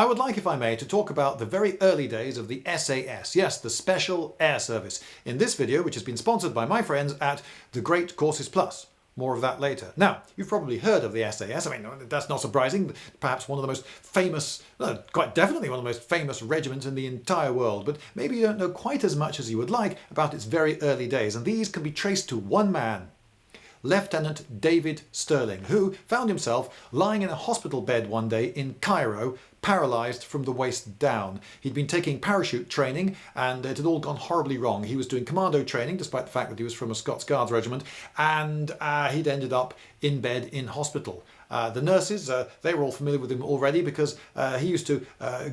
I would like, if I may, to talk about the very early days of the S.A.S. Yes, the Special Air Service. In this video, which has been sponsored by my friends at The Great Courses Plus. More of that later. Now, you've probably heard of the S.A.S. I mean, that's not surprising. Perhaps one of the most famous, quite definitely one of the most famous regiments in the entire world. But maybe you don't know quite as much as you would like about its very early days. And these can be traced to one man, Lieutenant David Stirling, who found himself lying in a hospital bed one day in Cairo, paralysed from the waist down. He'd been taking parachute training and it had all gone horribly wrong. He was doing commando training, despite the fact that he was from a Scots Guards regiment, and he'd ended up in bed in hospital. The nurses, they were all familiar with him already because he used to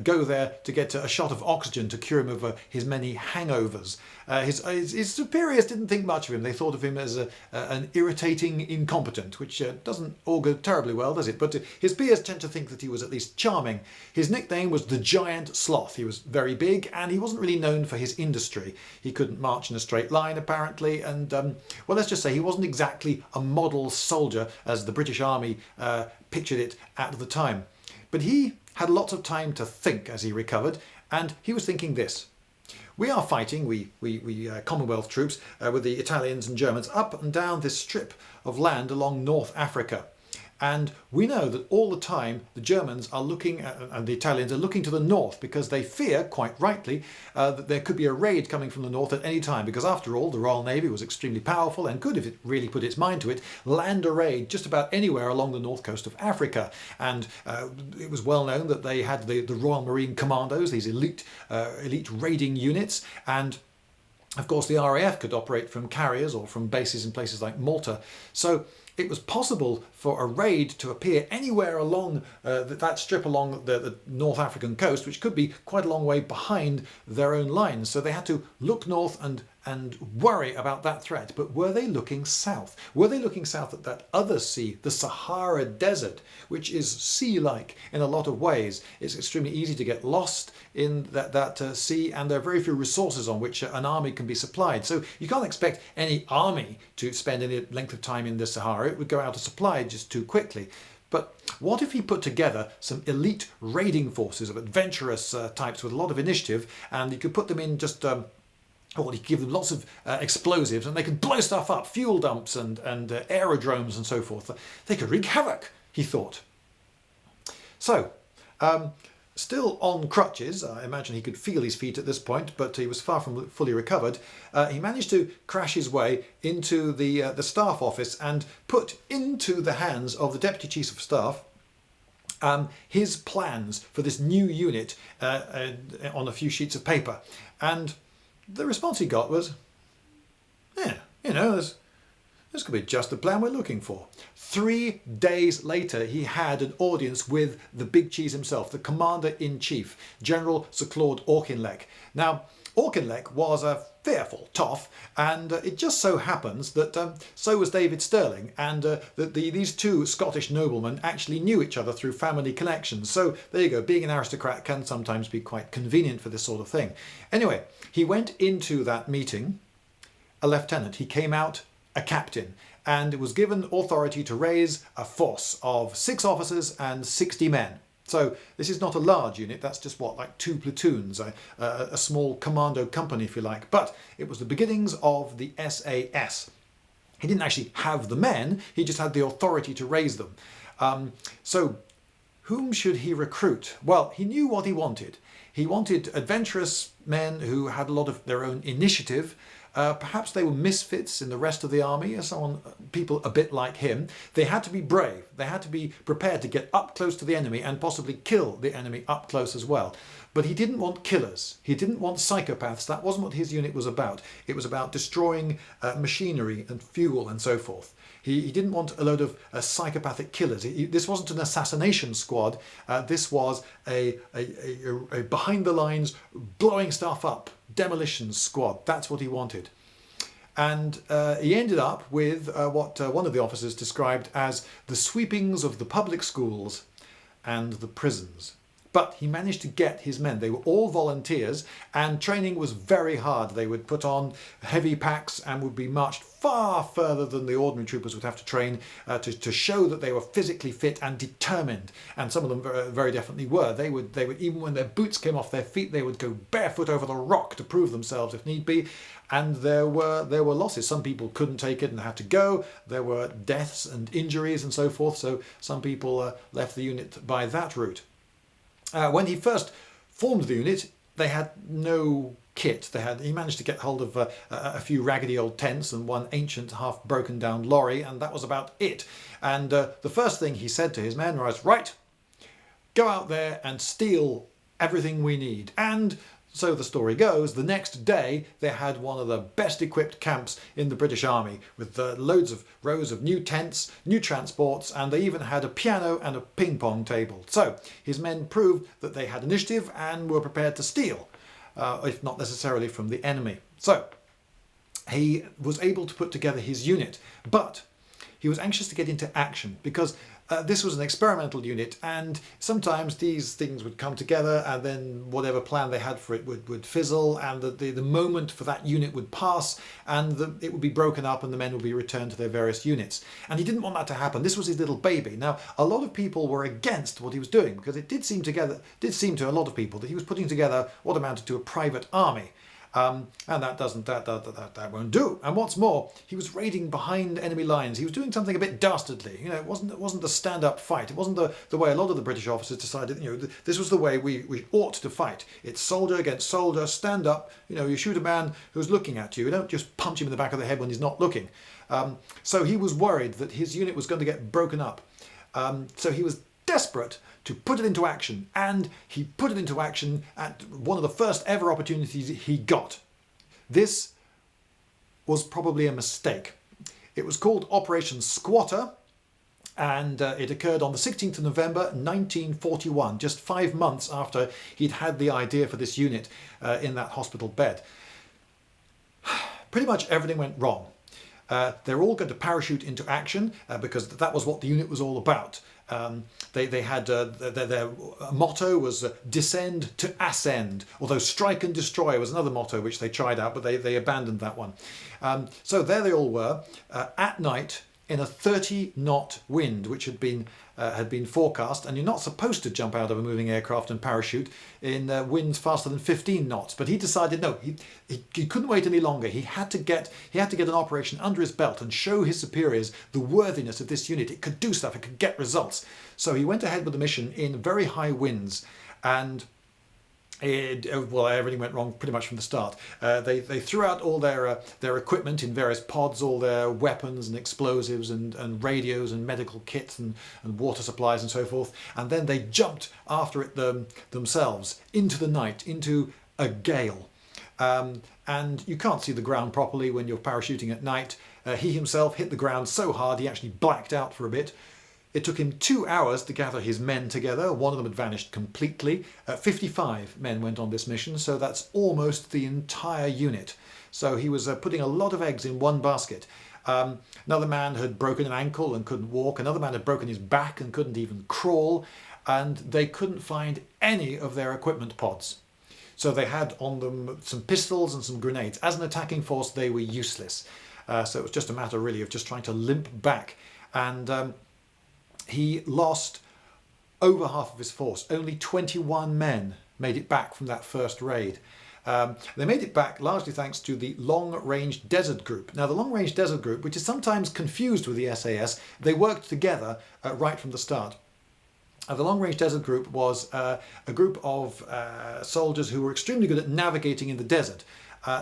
go there to get a shot of oxygen to cure him of his many hangovers. His superiors didn't think much of him. They thought of him as an irritating incompetent, which doesn't augur terribly well, does it? But his peers tend to think that he was at least charming. His nickname was the Giant Sloth. He was very big and he wasn't really known for his industry. He couldn't march in a straight line apparently, and well, let's just say he wasn't exactly a model soldier as the British Army pictured it at the time. But he had lots of time to think as he recovered, and he was thinking this. We are fighting, we Commonwealth troops, with the Italians and Germans up and down this strip of land along North Africa. And we know that all the time the Germans are looking at, and the Italians are looking to the north because they fear, quite rightly, that there could be a raid coming from the north at any time, because after all the Royal Navy was extremely powerful and could, if it really put its mind to it, land a raid just about anywhere along the north coast of Africa. And it was well known that they had the Royal Marine Commandos, these elite raiding units, and of course the RAF could operate from carriers or from bases in places like Malta. So it was possible for a raid to appear anywhere along that strip along the North African coast, which could be quite a long way behind their own lines. So they had to look north and worry about that threat. But were they looking south? Were they looking south at that other sea, the Sahara Desert, which is sea-like in a lot of ways? It's extremely easy to get lost in that sea, and there are very few resources on which an army can be supplied. So you can't expect any army to spend any length of time in the Sahara. It would go out of supply just too quickly. But what if he put together some elite raiding forces of adventurous types with a lot of initiative, and you could put them in just or you could give them lots of explosives and they could blow stuff up, fuel dumps and aerodromes and so forth. They could wreak havoc, he thought. So, still on crutches, I imagine he could feel his feet at this point, but he was far from fully recovered. He managed to crash his way into the staff office and put into the hands of the Deputy Chief of Staff his plans for this new unit on a few sheets of paper. And the response he got was, yeah, you know, this could be just the plan we're looking for. 3 days later, he had an audience with the big cheese himself, the Commander-in-Chief, General Sir Claude Auchinleck. Now, Auchinleck was a fearful toff, and it just so happens that so was David Stirling, and these two Scottish noblemen actually knew each other through family connections. So there you go, being an aristocrat can sometimes be quite convenient for this sort of thing. Anyway, he went into that meeting a lieutenant. He came out a captain, and was given authority to raise a force of 6 officers and 60 men. So this is not a large unit, that's just what, like 2 platoons, a small commando company if you like, but it was the beginnings of the S.A.S. He didn't actually have the men, he just had the authority to raise them. So whom should he recruit? Well, he knew what he wanted. He wanted adventurous men who had a lot of their own initiative. Perhaps they were misfits in the rest of the army, people a bit like him. They had to be brave. They had to be prepared to get up close to the enemy and possibly kill the enemy up close as well. But he didn't want killers. He didn't want psychopaths. That wasn't what his unit was about. It was about destroying machinery and fuel and so forth. He didn't want a load of psychopathic killers. This wasn't an assassination squad. This was a behind the lines, blowing stuff up, demolition squad. That's what he wanted. And he ended up with what one of the officers described as the sweepings of the public schools and the prisons. But he managed to get his men. They were all volunteers, and training was very hard. They would put on heavy packs and would be marched far further than the ordinary troopers would have to train to show that they were physically fit and determined. And some of them very definitely were. They would even when their boots came off their feet, they would go barefoot over the rock to prove themselves if need be. And there were losses. Some people couldn't take it and had to go. There were deaths and injuries and so forth. So some people left the unit by that route. When he first formed the unit, they had no kit. He managed to get hold of a few raggedy old tents and one ancient half broken down lorry, and that was about it. And the first thing he said to his men was, right, go out there and steal everything we need. And so the story goes, the next day they had one of the best equipped camps in the British Army with loads of rows of new tents, new transports, and they even had a piano and a ping pong table. So his men proved that they had initiative and were prepared to steal, if not necessarily from the enemy. So he was able to put together his unit, but he was anxious to get into action because this was an experimental unit, and sometimes these things would come together and then whatever plan they had for it would fizzle, and the moment for that unit would pass, and it would be broken up and the men would be returned to their various units. And he didn't want that to happen. This was his little baby. Now, a lot of people were against what he was doing because it did seem to a lot of people that he was putting together what amounted to a private army. And that won't do. And what's more, he was raiding behind enemy lines. He was doing something a bit dastardly. You know, it wasn't the stand-up fight. It wasn't the way a lot of the British officers decided. You know, this was the way we ought to fight. It's soldier against soldier. Stand up. You know, you shoot a man who's looking at you. You don't just punch him in the back of the head when he's not looking. So he was worried that his unit was going to get broken up. So he was desperate to put it into action, and he put it into action at one of the first ever opportunities he got. This was probably a mistake. It was called Operation Squatter, and it occurred on the 16th of November 1941, just 5 months after he'd had the idea for this unit in that hospital bed. Pretty much everything went wrong. They're all going to parachute into action because that was what the unit was all about. They had their motto was descend to ascend, although strike and destroy was another motto which they tried out, but they abandoned that one. So there they all were at night in a 30-knot wind, which had been forecast, and you're not supposed to jump out of a moving aircraft and parachute in winds faster than 15 knots. But he decided no, he couldn't wait any longer. He had to get an operation under his belt and show his superiors the worthiness of this unit. It could do stuff. It could get results. So he went ahead with the mission in very high winds, and everything went wrong pretty much from the start. They threw out all their equipment in various pods, all their weapons and explosives and radios and medical kits and water supplies and so forth, and then they jumped after it themselves into the night, into a gale. And you can't see the ground properly when you're parachuting at night. He himself hit the ground so hard he actually blacked out for a bit. It took him 2 hours to gather his men together. One of them had vanished completely. 55 men went on this mission, so that's almost the entire unit. So he was putting a lot of eggs in one basket. Another man had broken an ankle and couldn't walk. Another man had broken his back and couldn't even crawl. And they couldn't find any of their equipment pods. So they had on them some pistols and some grenades. As an attacking force, they were useless. So it was just a matter really of just trying to limp back. And he lost over half of his force. Only 21 men made it back from that first raid. They made it back largely thanks to the Long Range Desert Group. Now, the Long Range Desert Group, which is sometimes confused with the S.A.S, they worked together right from the start. The Long Range Desert Group was a group of soldiers who were extremely good at navigating in the desert.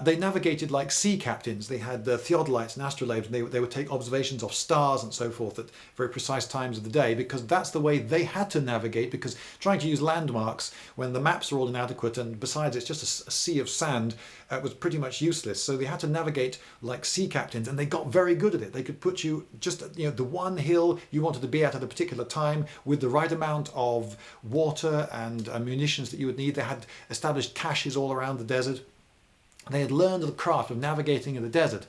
They navigated like sea captains. They had theodolites and astrolabes, and they would take observations of stars and so forth at very precise times of the day, because that's the way they had to navigate, because trying to use landmarks when the maps are all inadequate and besides it's just a sea of sand was pretty much useless. So they had to navigate like sea captains, and they got very good at it. They could put you just the one hill you wanted to be at a particular time with the right amount of water and munitions that you would need. They had established caches all around the desert. They had learned the craft of navigating in the desert.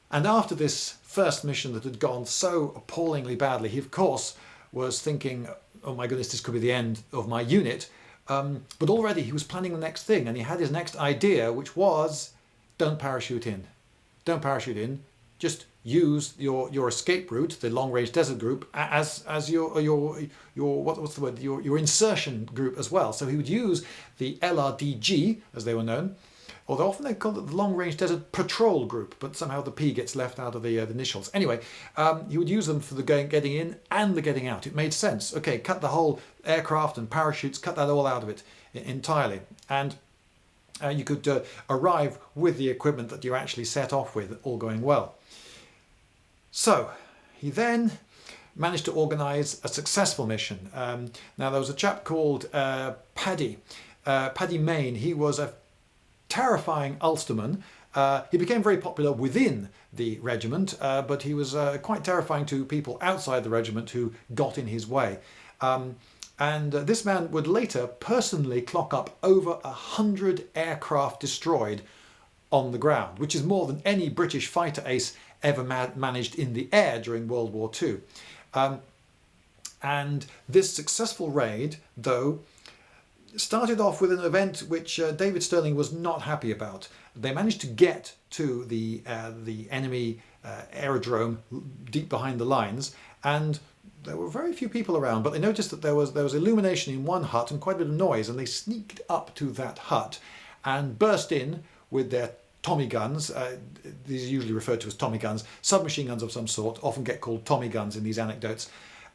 And after this first mission that had gone so appallingly badly, he of course was thinking, oh my goodness, this could be the end of my unit. But already he was planning the next thing, and he had his next idea, which was, don't parachute in. Don't parachute in. Just use your escape route, the long-range desert group, as your what's the word? Your insertion group as well. So he would use the LRDG, as they were known, although often they called it the long-range desert patrol group, but somehow the P gets left out of the initials. Anyway, he would use them for the getting in and the getting out. It made sense. Okay, cut the whole aircraft and parachutes, cut that all out of it entirely, and you could arrive with the equipment that you actually set off with, all going well. So he then managed to organise a successful mission. Now there was a chap called Paddy Main. He was a terrifying Ulsterman. He became very popular within the regiment, but he was quite terrifying to people outside the regiment who got in his way. And this man would later personally clock up over 100 aircraft destroyed on the ground, which is more than any British fighter ace ever managed in the air during World War II. And this successful raid, though, started off with an event which David Stirling was not happy about. They managed to get to the enemy aerodrome deep behind the lines, and there were very few people around, but they noticed that there was illumination in one hut and quite a bit of noise, and they sneaked up to that hut and burst in with their Tommy guns. These are usually referred to as Tommy guns, submachine guns of some sort, often get called Tommy guns in these anecdotes.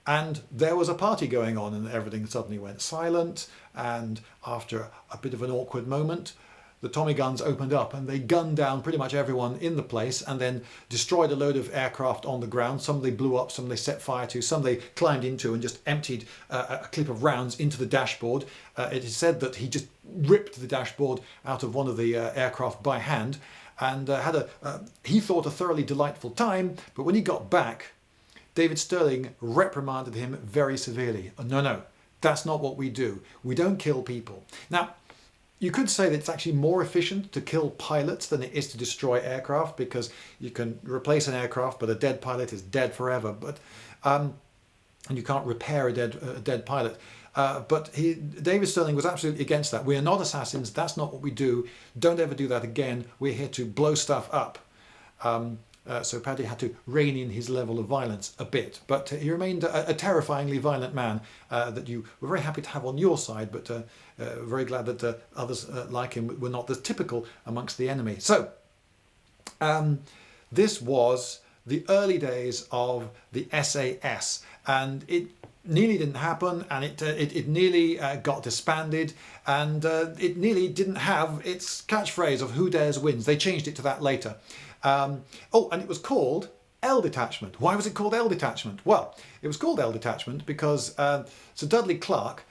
And there was a party going on, and everything suddenly went silent, and after a bit of an awkward moment, the Tommy guns opened up and they gunned down pretty much everyone in the place, and then destroyed a load of aircraft on the ground. Some they blew up, some they set fire to, some they climbed into and just emptied a clip of rounds into the dashboard. It is said that he just ripped the dashboard out of one of the aircraft by hand, and had he thought a thoroughly delightful time. But when he got back, David Stirling reprimanded him very severely. No, that's not what we do. We don't kill people. Now, you could say that it's actually more efficient to kill pilots than it is to destroy aircraft, because you can replace an aircraft, but a dead pilot is dead forever. But and you can't repair a dead pilot. But David Stirling was absolutely against that. We are not assassins. That's not what we do. Don't ever do that again. We're here to blow stuff up. So Paddy had to rein in his level of violence a bit, but he remained a terrifyingly violent man that you were very happy to have on your side, but very glad that others like him were not the typical amongst the enemy. So this was the early days of the S.A.S, and it nearly didn't happen, and it nearly got disbanded, and it nearly didn't have its catchphrase of "Who dares wins." They changed it to that later. Oh, and it was called L Detachment. Why was it called L Detachment? Well, it was called L Detachment because Sir Dudley Clark,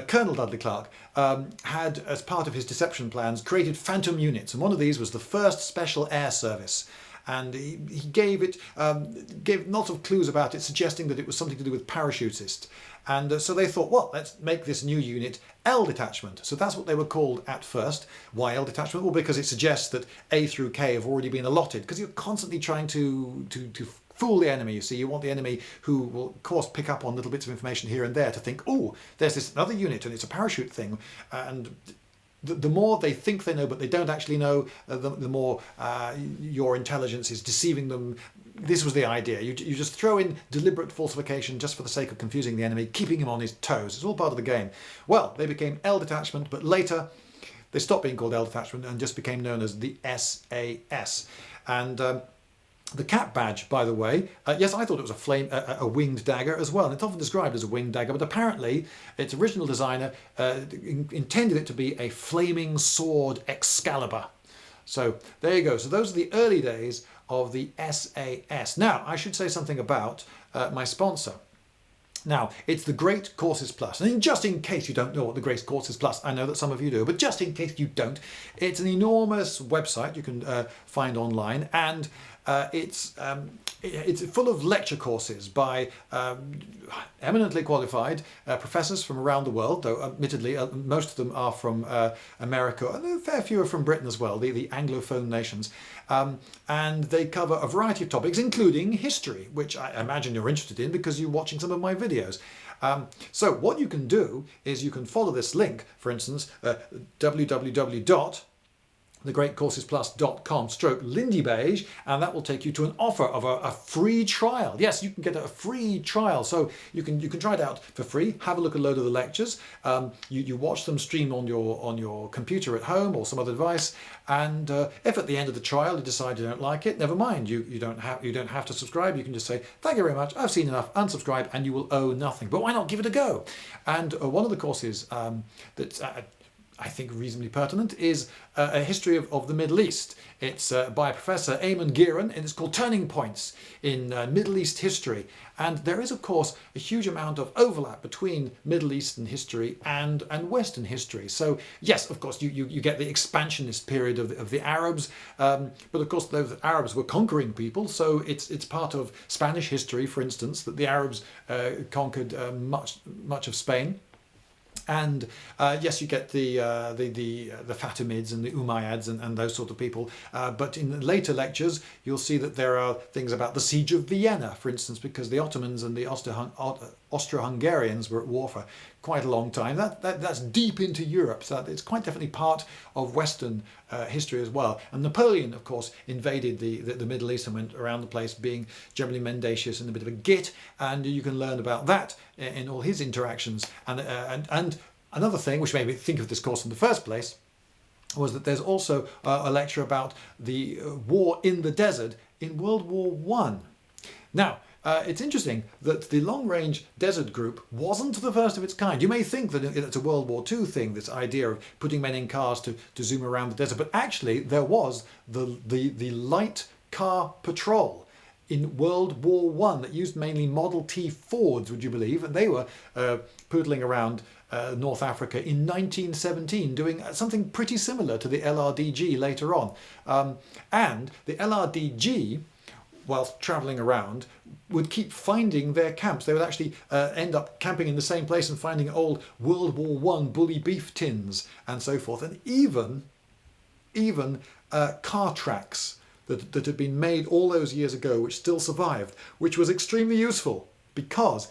Colonel Dudley Clark, had, as part of his deception plans, created phantom units, and one of these was the 1st Special Air Service. And he gave lots of clues about it, suggesting that it was something to do with parachutists. And so they thought, well, let's make this new unit L Detachment. So that's what they were called at first. Why L Detachment? Well, because it suggests that A through K have already been allotted, because you're constantly trying to fool the enemy. You see, you want the enemy, who will of course pick up on little bits of information here and there, to think, oh, there's this other unit and it's a parachute thing. And the more they think they know, but they don't actually know, the more your intelligence is deceiving them. This was the idea. You just throw in deliberate falsification just for the sake of confusing the enemy, keeping him on his toes. It's all part of the game. Well, they became L Detachment, but later they stopped being called L Detachment and just became known as the S.A.S. And the cap badge, by the way, yes, I thought it was a winged dagger as well. And it's often described as a winged dagger, but apparently its original designer intended it to be a flaming sword Excalibur. So there you go. So those are the early days of the S.A.S. Now, I should say something about my sponsor. Now, it's the Great Courses Plus. And just in case you don't know what the Great Courses Plus, I know that some of you do, but just in case you don't, it's an enormous website you can find online, and it's full of lecture courses by eminently qualified professors from around the world, though admittedly most of them are from America, and a fair few are from Britain as well, the Anglophone nations. And they cover a variety of topics, including history, which I imagine you're interested in because you're watching some of my videos. So what you can do is you can follow this link, for instance, www.thegreatcoursesplus.com/Lindybeige, and that will take you to an offer of a free trial. Yes, you can get a free trial, so you can try it out for free. Have a look at a load of the lectures. You watch them streamed on your computer at home or some other device, and if at the end of the trial you decide you don't like it, never mind. You don't have to subscribe. You can just say thank you very much. I've seen enough. Unsubscribe, and you will owe nothing. But why not give it a go? And one of the courses that's I think reasonably pertinent is a history of the Middle East. It's by Professor Eamon Gearan, and it's called Turning Points in Middle East History. And there is, of course, a huge amount of overlap between Middle Eastern history and Western history. So yes, of course, you get the expansionist period of the Arabs, but of course those Arabs were conquering people, so it's part of Spanish history, for instance, that the Arabs conquered much of Spain. And yes, you get the Fatimids and the Umayyads and those sort of people. But in later lectures, you'll see that there are things about the Siege of Vienna, for instance, because the Ottomans and the Austro-Hungarians were at war for quite a long time. That's deep into Europe, so it's quite definitely part of Western history as well. And Napoleon, of course, invaded the Middle East and went around the place being generally mendacious and a bit of a git, and you can learn about that in all his interactions. And another thing which made me think of this course in the first place was that there's also a lecture about the war in the desert in World War I. Now, it's interesting that the long-range desert group wasn't the first of its kind. You may think that it's a World War II thing, this idea of putting men in cars to zoom around the desert, but actually there was the light car patrol in World War I that used mainly Model T Fords, would you believe? And they were poodling around North Africa in 1917, doing something pretty similar to the LRDG later on. And the LRDG, whilst travelling around, would keep finding their camps. They would actually end up camping in the same place and finding old World War I bully beef tins and so forth, and even car tracks that had been made all those years ago, which still survived, which was extremely useful, because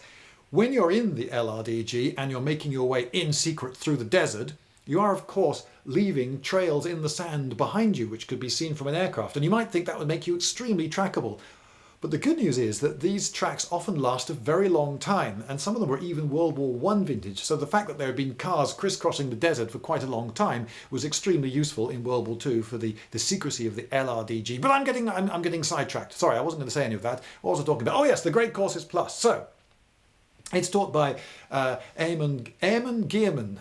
when you're in the LRDG and you're making your way in secret through the desert, you are, of course, leaving trails in the sand behind you, which could be seen from an aircraft. And you might think that would make you extremely trackable. But the good news is that these tracks often last a very long time, and some of them were even World War I vintage. So the fact that there had been cars crisscrossing the desert for quite a long time was extremely useful in World War II for the secrecy of the LRDG. But I'm getting sidetracked. Sorry, I wasn't going to say any of that. What was I talking about? Oh yes, the Great Courses Plus. So it's taught by Eamon Gearan.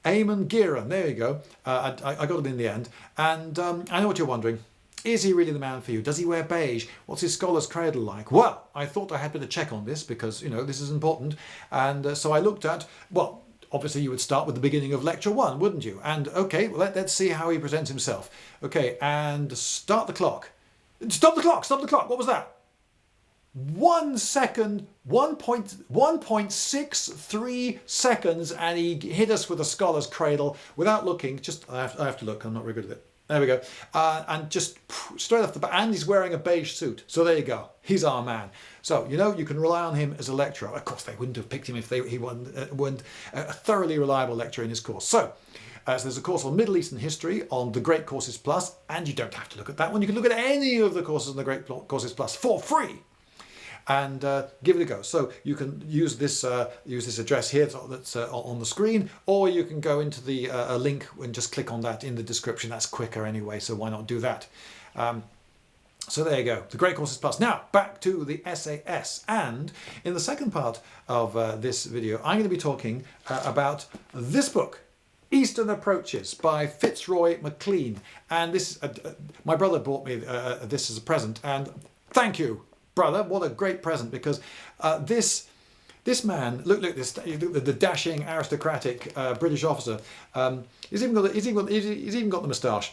Eamon Gearan, there you go. I got it in the end. And I know what you're wondering. Is he really the man for you? Does he wear beige? What's his scholar's cradle like? Well, I thought I had better check on this because, this is important. And so I looked at, well, obviously you would start with the beginning of lecture 1, wouldn't you? And okay, well, let's see how he presents himself. Okay, and start the clock. Stop the clock! Stop the clock! What was that? 1 second, 1.63 seconds, and he hit us with a scholar's cradle without looking. I have to look, I'm not very good at it. There we go. And just straight off the bat, and he's wearing a beige suit. So there you go. He's our man. So, you can rely on him as a lecturer. Of course, they wouldn't have picked him if he weren't a thoroughly reliable lecturer in his course. So there's a course on Middle Eastern history on the Great Courses Plus, and you don't have to look at that one. You can look at any of the courses on the Great Courses Plus for free. And give it a go. So you can use this address here that's on the screen, or you can go into the a link and just click on that in the description. That's quicker anyway, so why not do that? So there you go, the Great Courses Plus. Now back to the S.A.S. And in the second part of this video, I'm going to be talking about this book, Eastern Approaches by Fitzroy MacLean. And this, my brother bought me this as a present, and thank you, brother, what a great present, because this man, look the dashing aristocratic British officer, he's even got the moustache.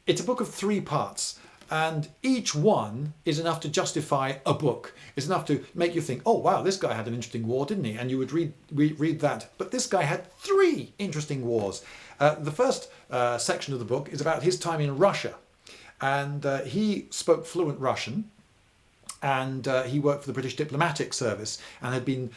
It's a book of 3 parts, and each one is enough to justify a book. It's enough to make you think, oh wow, this guy had an interesting war, didn't he? And you would read that. But this guy had 3 interesting wars. The first section of the book is about his time in Russia. And he spoke fluent Russian, and he worked for the British Diplomatic Service and had been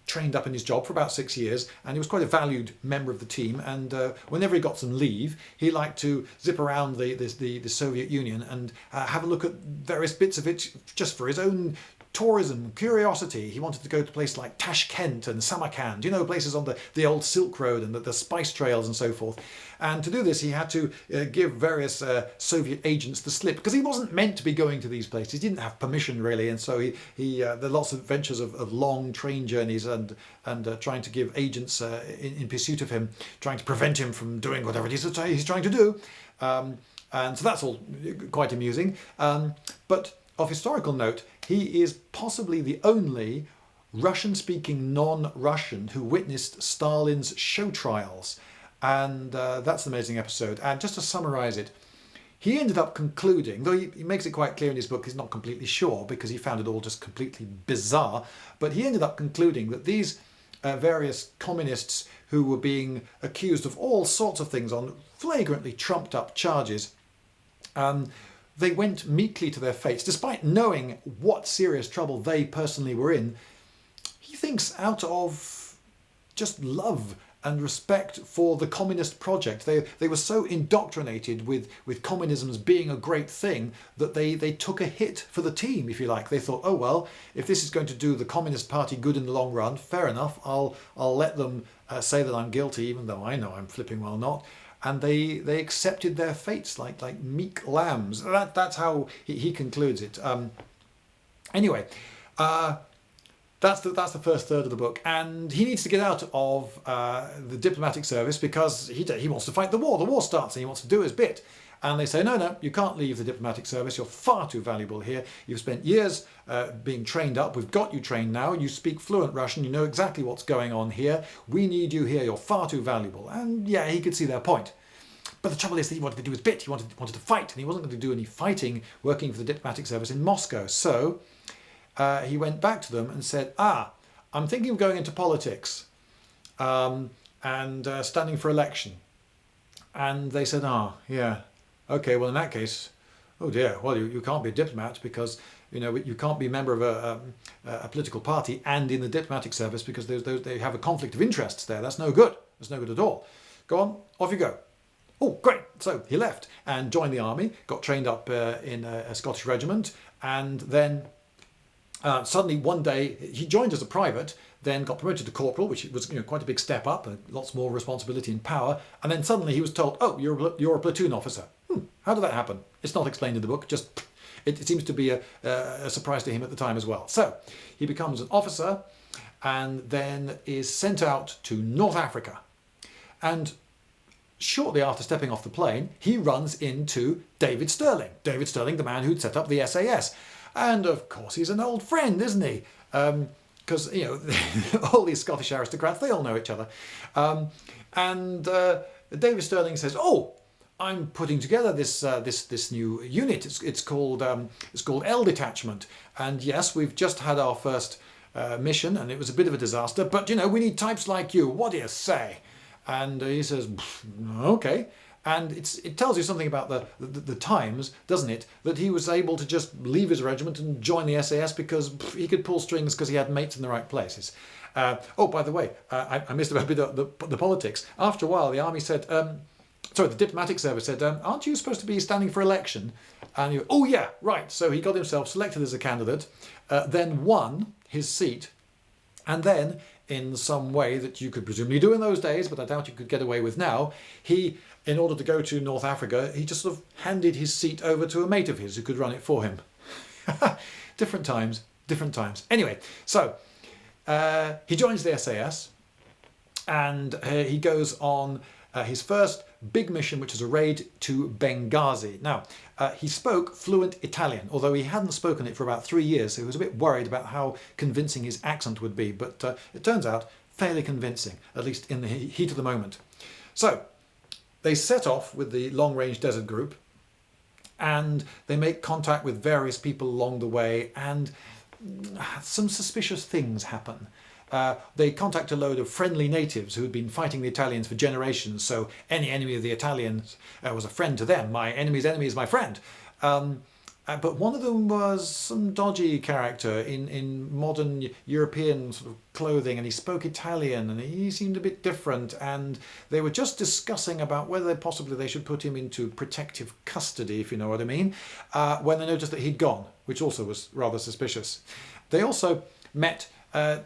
trained up in his job for about 6 years, and he was quite a valued member of the team. And whenever he got some leave, he liked to zip around the Soviet Union and have a look at various bits of it just for his own tourism, curiosity. He wanted to go to places like Tashkent and Samarkand, you know, places on the old Silk Road and the spice trails and so forth. And to do this, he had to give various Soviet agents the slip, because he wasn't meant to be going to these places. He didn't have permission really, and so there are lots of adventures of long train journeys and trying to give agents in pursuit of him, trying to prevent him from doing whatever it is that he's trying to do. And so that's all quite amusing. But of historical note, he is possibly the only Russian-speaking non-Russian who witnessed Stalin's show trials. And that's an amazing episode. And just to summarise it, he ended up concluding, though he makes it quite clear in his book he's not completely sure because he found it all just completely bizarre, but he ended up concluding that these various communists who were being accused of all sorts of things on flagrantly trumped up charges, they went meekly to their fates, despite knowing what serious trouble they personally were in. He thinks out of just love and respect for the communist project. They were so indoctrinated with communism as being a great thing that they took a hit for the team, if you like. They thought, oh well, if this is going to do the Communist Party good in the long run, fair enough, I'll let them say that I'm guilty, even though I know I'm flipping well not. And they accepted their fates like meek lambs. That's how he concludes it. Anyway, that's the first third of the book, and he needs to get out of the diplomatic service because he wants to fight the war. The war starts and he wants to do his bit. And they say, no, you can't leave the diplomatic service. You're far too valuable here. You've spent years being trained up. We've got you trained now. You speak fluent Russian. You know exactly what's going on here. We need you here. You're far too valuable. And yeah, he could see their point. But the trouble is that he wanted to do his bit. He wanted to fight, and he wasn't going to do any fighting working for the diplomatic service in Moscow. So he went back to them and said, I'm thinking of going into politics and standing for election. And they said, yeah. Okay, well in that case, oh dear, well you can't be a diplomat because you can't be a member of a political party and in the diplomatic service because they have a conflict of interests there. That's no good. That's no good at all. Go on, off you go. Oh, great. So he left and joined the army, got trained up in a Scottish regiment, and then suddenly one day he joined as a private, then got promoted to corporal, which was quite a big step up, lots more responsibility and power, and then suddenly he was told, oh, you're a platoon officer. How did that happen? It's not explained in the book, just it seems to be a surprise to him at the time as well. So he becomes an officer and then is sent out to North Africa. And shortly after stepping off the plane, he runs into David Stirling. David Stirling, the man who'd set up the S.A.S. And of course he's an old friend, isn't he? Because, all these Scottish aristocrats, they all know each other. David Stirling says, oh, I'm putting together this new unit. It's called L Detachment. And yes, we've just had our first mission and it was a bit of a disaster, but we need types like you. What do you say? And he says, okay. And it tells you something about the times, doesn't it? That he was able to just leave his regiment and join the S.A.S. because he could pull strings because he had mates in the right places. Oh, by the way, I missed a bit of the politics. After a while, the army said, the diplomatic service said, aren't you supposed to be standing for election? And he went, oh yeah, right. So he got himself selected as a candidate, then won his seat, and then in some way that you could presumably do in those days, but I doubt you could get away with now, in order to go to North Africa, he just sort of handed his seat over to a mate of his who could run it for him. Different times. Anyway, so he joins the S.A.S. and he goes on his first big mission, which is a raid to Benghazi. Now, he spoke fluent Italian, although he hadn't spoken it for about 3 years, so he was a bit worried about how convincing his accent would be, but it turns out fairly convincing, at least in the heat of the moment. So, they set off with the long-range desert group, and they make contact with various people along the way, and some suspicious things happen. They contact a load of friendly natives who had been fighting the Italians for generations, so any enemy of the Italians was a friend to them. My enemy's enemy is my friend. But one of them was some dodgy character in modern European sort of clothing, and he spoke Italian, and he seemed a bit different, and they were just discussing about whether possibly they should put him into protective custody, if you know what I mean, when they noticed that he'd gone, which also was rather suspicious. They also met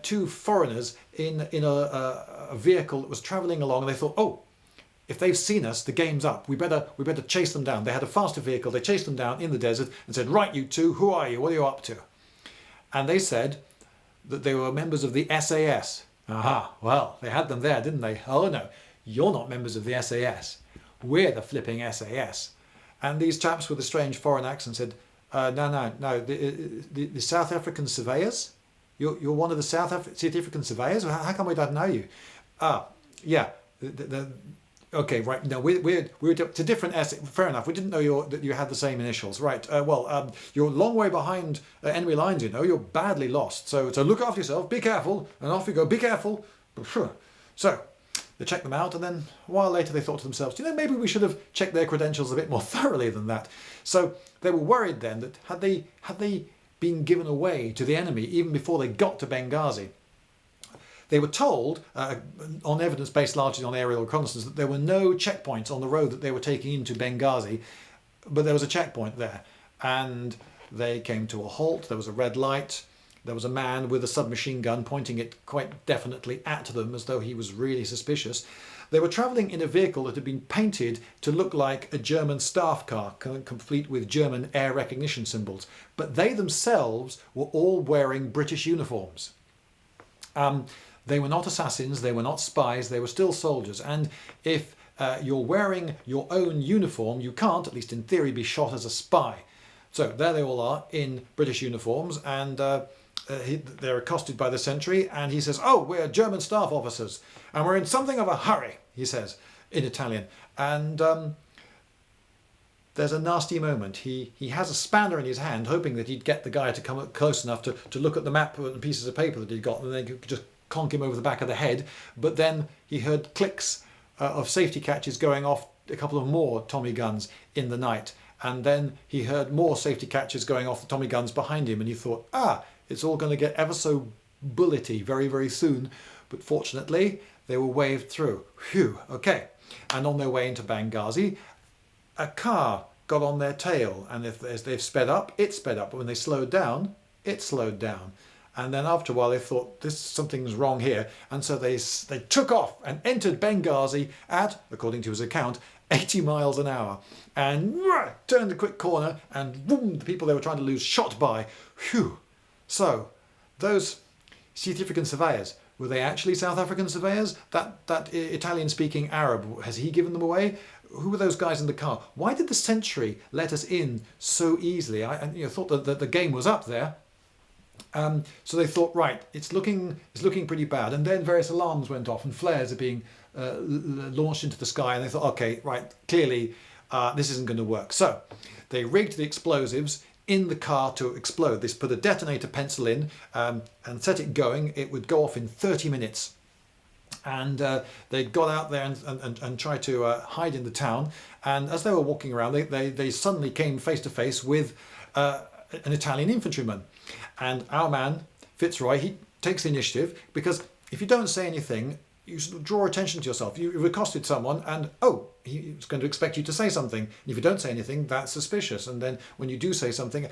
two foreigners in a vehicle that was travelling along, and they thought, oh, if they've seen us, the game's up. We better chase them down. They had a faster vehicle. They chased them down in the desert and said, right, you two, who are you? What are you up to? And they said that they were members of the S.A.S. Aha, well, they had them there, didn't they? Oh no, you're not members of the S.A.S. We're the flipping S.A.S. And these chaps with a strange foreign accent said, no, the South African surveyors? You're one of the South African surveyors? How come we don't know you? Yeah, okay, right. No, we're to different S. Fair enough. We didn't know that you had the same initials, right? You're a long way behind enemy lines. You know, you're badly lost. So look after yourself. Be careful, and off you go. Be careful. So they checked them out, and then a while later they thought to themselves, maybe we should have checked their credentials a bit more thoroughly than that. So they were worried then that had they been given away to the enemy even before they got to Benghazi. They were told, on evidence based largely on aerial reconnaissance, that there were no checkpoints on the road that they were taking into Benghazi, but there was a checkpoint there. And they came to a halt, there was a red light, there was a man with a submachine gun pointing it quite definitely at them as though he was really suspicious. They were travelling in a vehicle that had been painted to look like a German staff car, complete with German air recognition symbols, but they themselves were all wearing British uniforms. They were not assassins, they were not spies, they were still soldiers. And if you're wearing your own uniform, you can't, at least in theory, be shot as a spy. So there they all are in British uniforms, and they're accosted by the sentry, and he says, oh, we're German staff officers, and we're in something of a hurry, he says, in Italian. And there's a nasty moment. He has a spanner in his hand, hoping that he'd get the guy to come up close enough to look at the map and pieces of paper that he'd got, and then could just conk him over the back of the head. But then he heard clicks of safety catches going off, a couple of more Tommy guns in the night. And then he heard more safety catches going off the Tommy guns behind him, and he thought, it's all going to get ever so bullety very, very soon. But fortunately, they were waved through. Phew, okay. And on their way into Benghazi, a car got on their tail, and as they've sped up, it sped up. But when they slowed down, it slowed down. And then after a while they thought, something's wrong here. And so they took off and entered Benghazi at, according to his account, 80 miles an hour. And turned a quick corner, and boom, the people they were trying to lose shot by. Phew. So, those South African surveyors, were they actually South African surveyors? That Italian-speaking Arab, has he given them away? Who were those guys in the car? Why did the sentry let us in so easily? I thought that the game was up there. So they thought, right, it's looking pretty bad. And then various alarms went off, and flares are being launched into the sky. And they thought, okay, right, clearly this isn't going to work. So they rigged the explosives in the car to explode. They put a detonator pencil in and set it going. It would go off in 30 minutes. And they got out there and tried to hide in the town. And as they were walking around, they suddenly came face to face with an Italian infantryman. And our man, Fitzroy, he takes the initiative, because if you don't say anything, you sort of draw attention to yourself. You've accosted someone, and he's going to expect you to say something. And if you don't say anything, that's suspicious. And then when you do say something,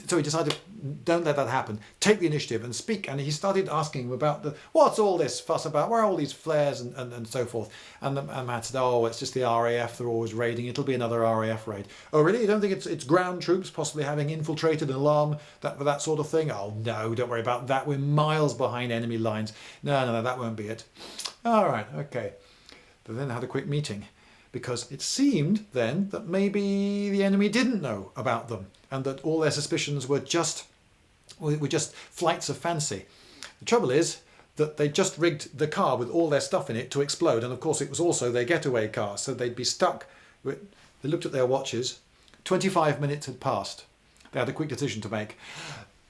so he decided, don't let that happen. Take the initiative and speak. And he started asking him about what's all this fuss about? Where are all these flares and so forth? And the man said, it's just the RAF. They're always raiding. It'll be another RAF raid. Oh, really? You don't think it's ground troops possibly having infiltrated an alarm, that sort of thing? Oh, no, don't worry about that. We're miles behind enemy lines. No, that won't be it. All right, okay. They then had a quick meeting, because it seemed then that maybe the enemy didn't know about them, and that all their suspicions were just flights of fancy. The trouble is that they just rigged the car with all their stuff in it to explode, and of course it was also their getaway car, so they'd be stuck. They looked at their watches. 25 minutes had passed. They had a quick decision to make.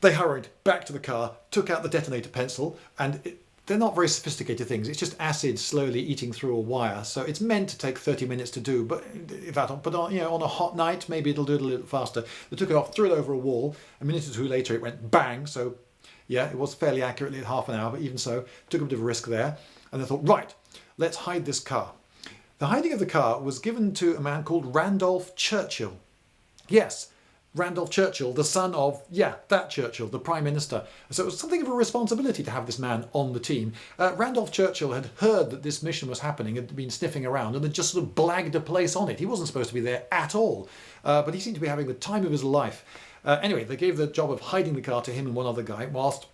They hurried back to the car, took out the detonator pencil, and they're not very sophisticated things. It's just acid slowly eating through a wire. So it's meant to take 30 minutes to do, but on a hot night, maybe it'll do it a little faster. They took it off, threw it over a wall. A minute or two later, it went bang. So yeah, it was fairly accurately at half an hour, but even so, took a bit of a risk there. And they thought, right, let's hide this car. The hiding of the car was given to a man called Randolph Churchill. Yes, Randolph Churchill, the son of, that Churchill, the Prime Minister. So it was something of a responsibility to have this man on the team. Randolph Churchill had heard that this mission was happening, had been sniffing around, and had just sort of blagged a place on it. He wasn't supposed to be there at all, but he seemed to be having the time of his life. Anyway, they gave the job of hiding the car to him and one other guy, whilst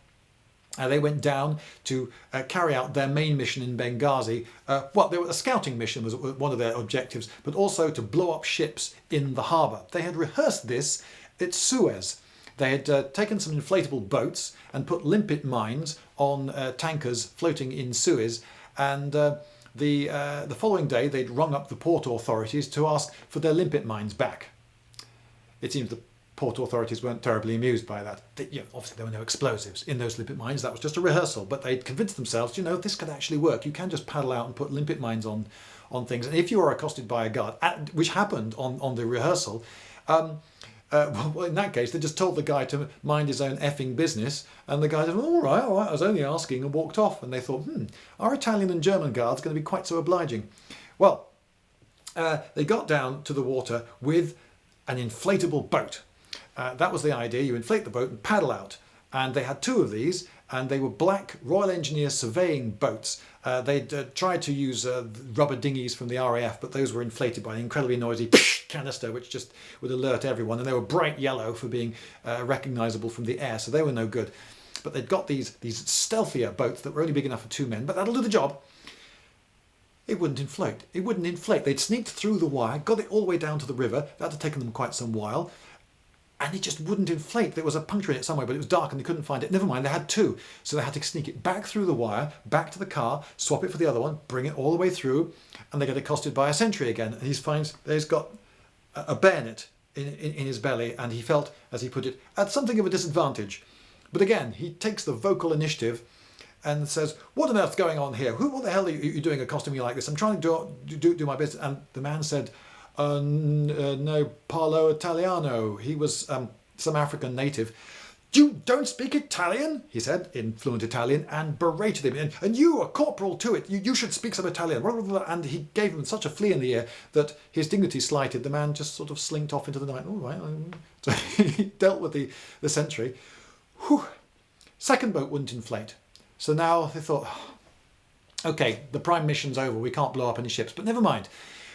they went down to carry out their main mission in Benghazi. A scouting mission was one of their objectives, but also to blow up ships in the harbour. They had rehearsed this at S.A.S. They had taken some inflatable boats and put limpet mines on tankers floating in Suez, and the following day they'd rung up the port authorities to ask for their limpet mines back. It seems the port authorities weren't terribly amused by that. Obviously there were no explosives in those limpet mines, that was just a rehearsal, but they'd convinced themselves, this could actually work. You can just paddle out and put limpet mines on things, and if you are accosted by a guard, which happened on the rehearsal, well, in that case they just told the guy to mind his own effing business, and the guy said, all right, I was only asking, and walked off. And they thought, our Italian and German guards going to be quite so obliging. Well, they got down to the water with an inflatable boat. That was the idea. You inflate the boat and paddle out. And they had two of these, and they were black Royal Engineer surveying boats. They'd tried to use rubber dinghies from the RAF, but those were inflated by an incredibly noisy canister, which just would alert everyone. And they were bright yellow for being recognisable from the air, so they were no good. But they'd got these stealthier boats that were only big enough for 2 men, but that'll do the job. It wouldn't inflate. It wouldn't inflate. They'd sneaked through the wire, got it all the way down to the river. That had taken them quite some while. And it just wouldn't inflate. There was a puncture in it somewhere, but it was dark and they couldn't find it. Never mind, they had two. So they had to sneak it back through the wire, back to the car, swap it for the other one, bring it all the way through, and they get accosted by a sentry again. And he finds he's got a bayonet in his belly, and he felt, as he put it, at something of a disadvantage. But again, he takes the vocal initiative and says, what on earth's going on here? What the hell are you doing accosting me like this? I'm trying to do my business. And the man said, no parlo Italiano. He was some African native. You don't speak Italian, he said in fluent Italian, and berated him. And you are corporal to it. You should speak some Italian. And he gave him such a flea in the ear that his dignity slighted. The man just sort of slinked off into the night. All right. So he dealt with the sentry. Whew. Second boat wouldn't inflate. So now they thought, okay, the prime mission's over. We can't blow up any ships, but never mind.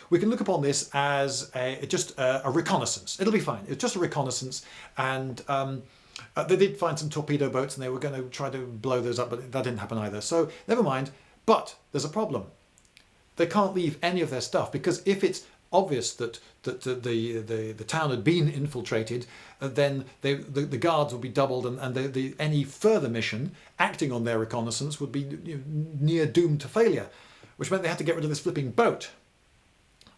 We can look upon this as just a reconnaissance. It'll be fine. It's just a reconnaissance, and they did find some torpedo boats, and they were going to try to blow those up, but that didn't happen either. So never mind. But there's a problem. They can't leave any of their stuff, because if it's obvious that the town had been infiltrated, then the guards would be doubled, and any further mission acting on their reconnaissance would be near doomed to failure, which meant they had to get rid of this flipping boat.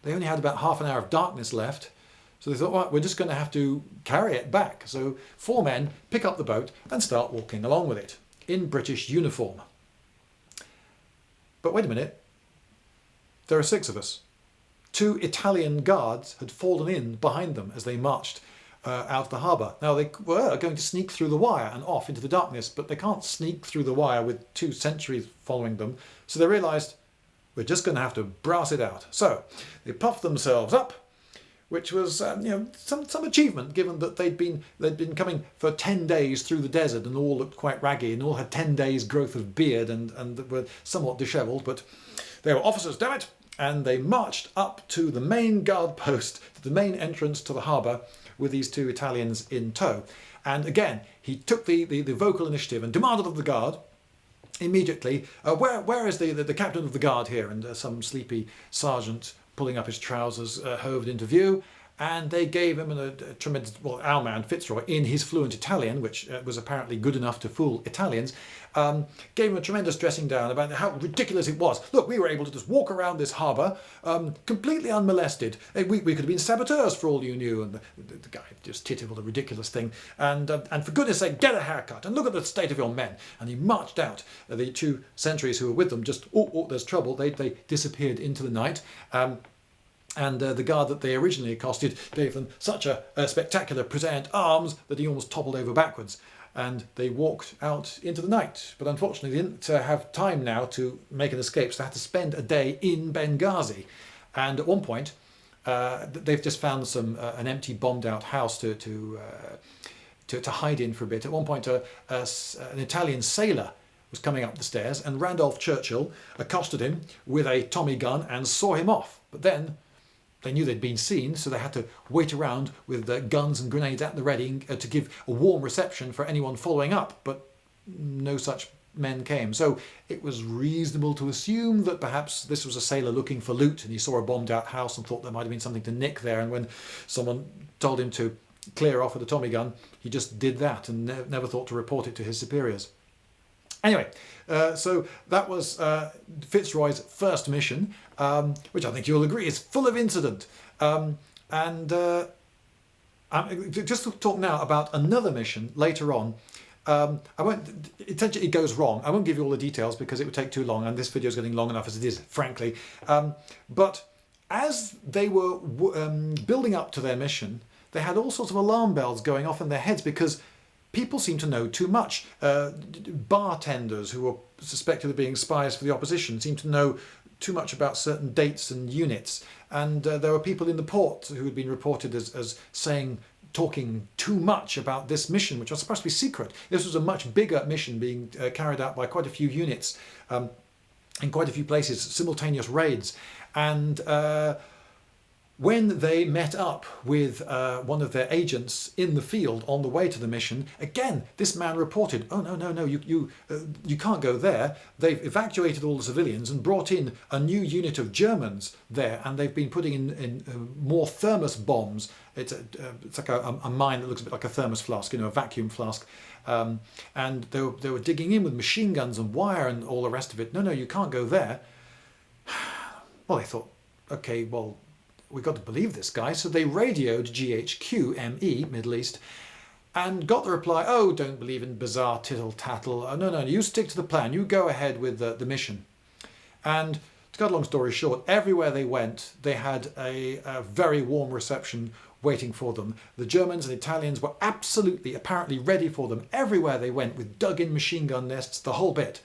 They only had about half an hour of darkness left, so they thought, well, we're just going to have to carry it back. So 4 men pick up the boat and start walking along with it in British uniform. But wait a minute, there are 6 of us. 2 Italian guards had fallen in behind them as they marched out of the harbour. Now they were going to sneak through the wire and off into the darkness, but they can't sneak through the wire with 2 sentries following them. So they realised, we're just going to have to brass it out. So they puffed themselves up, which was some achievement, given that they'd been coming for 10 days through the desert and all looked quite raggy and all had 10 days growth of beard and were somewhat dishevelled. But they were officers, damn it! And they marched up to the main guard post, to the main entrance to the harbour, with these 2 Italians in tow. And again, he took the vocal initiative and demanded of the guard, immediately, where is the captain of the guard here? And some sleepy sergeant, pulling up his trousers, hoved into view. and they gave him a tremendous, well, our man Fitzroy, in his fluent Italian, which was apparently good enough to fool Italians, gave him a tremendous dressing down about how ridiculous it was. Look, we were able to just walk around this harbour completely unmolested. We could have been saboteurs for all you knew. And the guy just tittered with a ridiculous thing. And for goodness sake, get a haircut and look at the state of your men. And he marched out. The 2 sentries who were with them just, oh, there's trouble. They disappeared into the night. And the guard that they originally accosted gave them such a spectacular present arms that he almost toppled over backwards. And they walked out into the night. But unfortunately, they didn't have time now to make an escape, so they had to spend a day in Benghazi. And at one point, they've just found an empty, bombed-out house to hide in for a bit. At one point, an Italian sailor was coming up the stairs, and Randolph Churchill accosted him with a Tommy gun and saw him off. But then they knew they'd been seen, so they had to wait around with guns and grenades at the ready to give a warm reception for anyone following up, but no such men came. So it was reasonable to assume that perhaps this was a sailor looking for loot, and he saw a bombed out house and thought there might have been something to nick there, and when someone told him to clear off with a Tommy gun, he just did that and never thought to report it to his superiors. Anyway, so that was Fitzroy's first mission, which I think you'll agree is full of incident. Just to talk now about another mission later on. Essentially it goes wrong. I won't give you all the details because it would take too long, and this video is getting long enough as it is, frankly. But as they were building up to their mission, they had all sorts of alarm bells going off in their heads because people seem to know too much. Bartenders who were suspected of being spies for the opposition seemed to know too much about certain dates and units. And there were people in the port who had been reported as talking too much about this mission, which was supposed to be secret. This was a much bigger mission being carried out by quite a few units in quite a few places, simultaneous raids. And when they met up with one of their agents in the field on the way to the mission, again, this man reported, oh, no, you can't go there. They've evacuated all the civilians and brought in a new unit of Germans there, and they've been putting in more thermos bombs. It's like a mine that looks a bit like a thermos flask, a vacuum flask. And they were digging in with machine guns and wire and all the rest of it. No, you can't go there. Well, they thought, okay, well, we've got to believe this guy. So they radioed GHQ, ME, Middle East, and got the reply, oh, don't believe in bizarre tittle-tattle. No, you stick to the plan. You go ahead with the mission. And to cut a long story short, everywhere they went, they had a very warm reception waiting for them. The Germans and Italians were absolutely, apparently ready for them everywhere they went, with dug-in machine gun nests, the whole bit.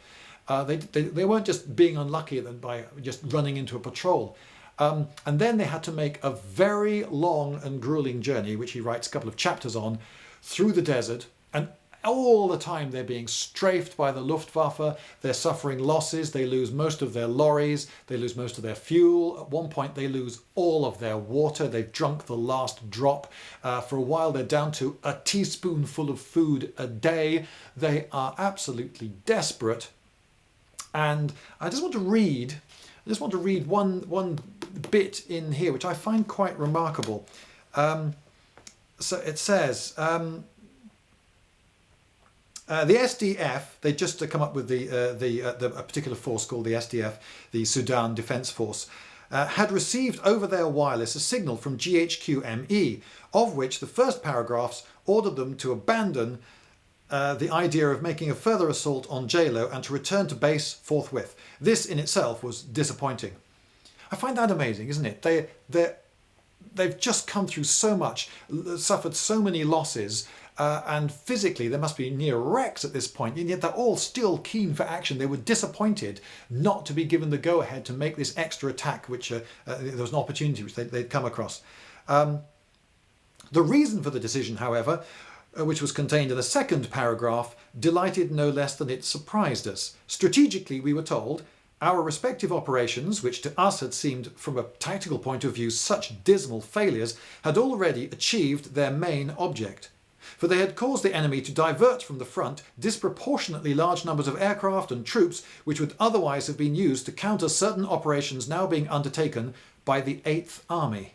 They weren't just being unlucky by just running into a patrol. And then they had to make a very long and grueling journey, which he writes a couple of chapters on, through the desert. And all the time they're being strafed by the Luftwaffe. They're suffering losses. They lose most of their lorries. They lose most of their fuel. At one point they lose all of their water. They've drunk the last drop. For a while they're down to a teaspoonful of food a day. They are absolutely desperate. And I just want to read one bit in here, which I find quite remarkable. So it says, the SDF, they just come up with a particular force called the SDF, the Sudan Defence Force, had received over their wireless a signal from GHQ-ME, of which the first paragraphs ordered them to abandon the idea of making a further assault on JLO and to return to base forthwith. This in itself was disappointing. I find that amazing, isn't it? They've just come through so much, suffered so many losses, and physically they must be near wrecks at this point, and yet they're all still keen for action. They were disappointed not to be given the go-ahead to make this extra attack, which there was an opportunity which they'd come across. The reason for the decision, however, which was contained in the second paragraph, delighted no less than it surprised us. Strategically, we were told, our respective operations, which to us had seemed from a tactical point of view such dismal failures, had already achieved their main object. For they had caused the enemy to divert from the front disproportionately large numbers of aircraft and troops which would otherwise have been used to counter certain operations now being undertaken by the 8th Army.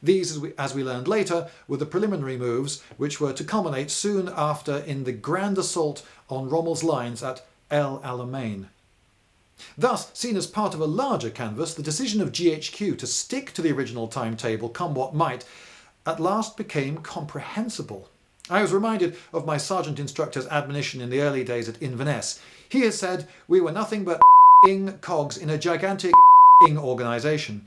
These, as we learned later, were the preliminary moves which were to culminate soon after in the grand assault on Rommel's lines at El Alamein. Thus, seen as part of a larger canvas, the decision of GHQ to stick to the original timetable, come what might, at last became comprehensible. I was reminded of my sergeant instructor's admonition in the early days at Inverness. He has said, "We were nothing but cogs in a gigantic organisation."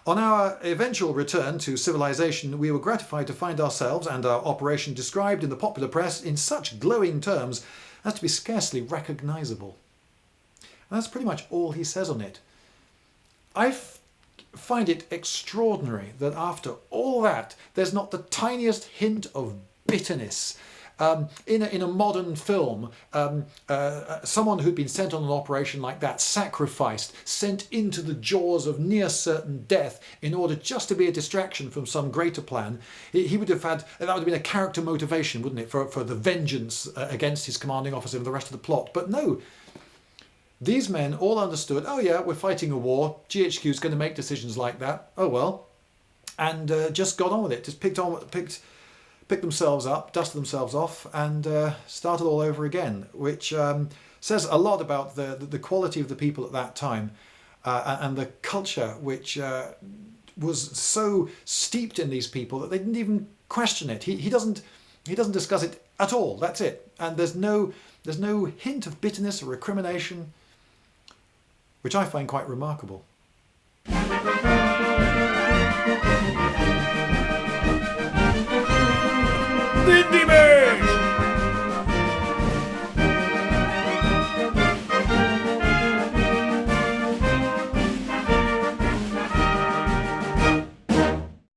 On our eventual return to civilization, we were gratified to find ourselves and our operation described in the popular press in such glowing terms as to be scarcely recognisable. And that's pretty much all he says on it. I find it extraordinary that after all that, there's not the tiniest hint of bitterness. In a modern film, someone who'd been sent on an operation like that, sacrificed, sent into the jaws of near certain death in order just to be a distraction from some greater plan, he would have had, that would have been a character motivation, wouldn't it, for the vengeance against his commanding officer and the rest of the plot. But no, these men all understood, oh yeah, we're fighting a war, GHQ's going to make decisions like that, oh well, and just got on with it, just picked themselves up, dusted themselves off, and started all over again, which says a lot about the quality of the people at that time and the culture which was so steeped in these people that they didn't even question it. He doesn't discuss it at all. That's it. And there's no hint of bitterness or recrimination, which I find quite remarkable.